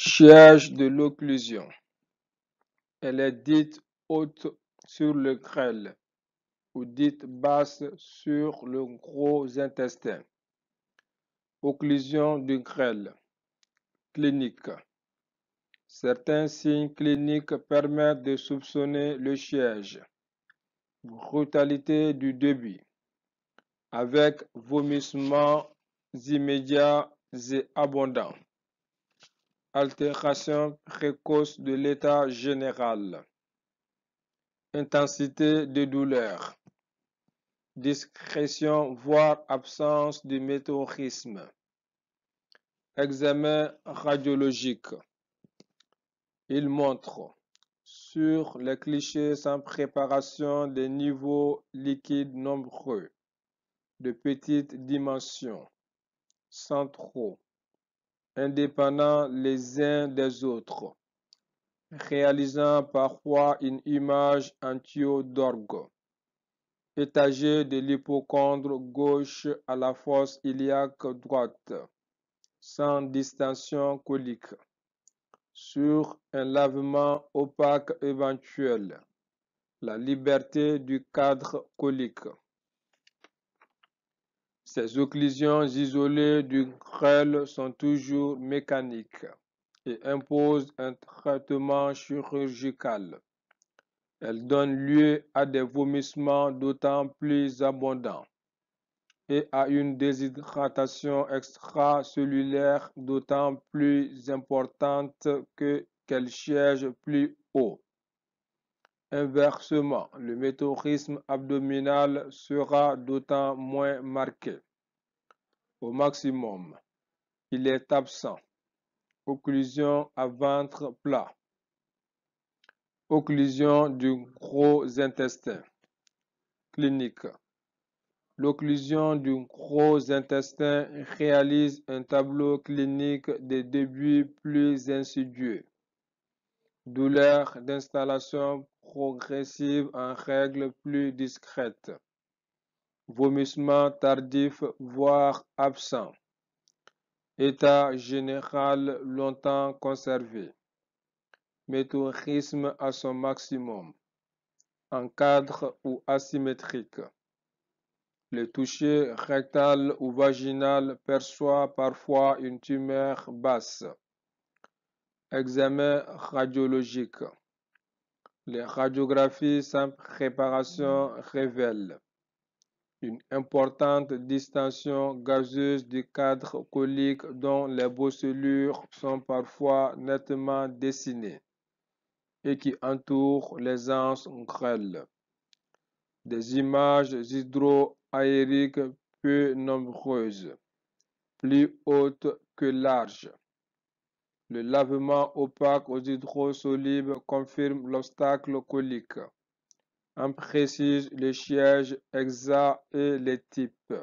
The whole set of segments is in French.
Siège de l'occlusion. Elle est dite haute sur le grêle ou dite basse sur le gros intestin. Occlusion du grêle. Clinique. Certains signes cliniques permettent de soupçonner le siège. Brutalité du début, avec vomissements immédiats et abondants. Altération précoce de l'état général. Intensité de douleur. Discrétion voire absence de météorisme. Examen radiologique. Il montre sur les clichés sans préparation des niveaux liquides nombreux, de petites dimensions, centraux, indépendants les uns des autres, réalisant parfois une image antio-d'orgue, étagée de l'hypochondre gauche à la fosse iliaque droite, sans distension colique, sur un lavement opaque éventuel, la liberté du cadre colique. Ces occlusions isolées du grêle sont toujours mécaniques et imposent un traitement chirurgical. Elles donnent lieu à des vomissements d'autant plus abondants et à une déshydratation extracellulaire d'autant plus importante qu'elle siège plus haut. Inversement, le météorisme abdominal sera d'autant moins marqué. Au maximum, il est absent. Occlusion à ventre plat. Occlusion du gros intestin. Clinique. L'occlusion du gros intestin réalise un tableau clinique des débuts plus insidieux. Douleur d'installation progressive en règle plus discrète. Vomissement tardif voire absent. État général longtemps conservé. Météorisme à son maximum. En cadre ou asymétrique. Le toucher rectal ou vaginal perçoit parfois une tumeur basse. Examen radiologique. Les radiographies sans préparation révèlent une importante distension gazeuse du cadre colique dont les bosselures sont parfois nettement dessinées et qui entourent les anses grêles. Des images hydroaériques peu nombreuses, plus hautes que larges. Le lavement opaque aux hydrosolubles confirme l'obstacle colique. En précise le siège exact et les types,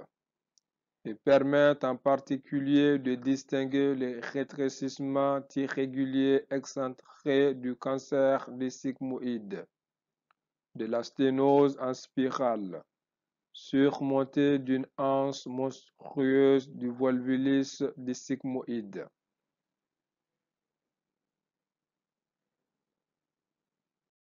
et permettent en particulier de distinguer les rétrécissements irréguliers excentrés du cancer des sigmoïdes, de la sténose en spirale, surmontée d'une anse monstrueuse du volvulus des sigmoïdes.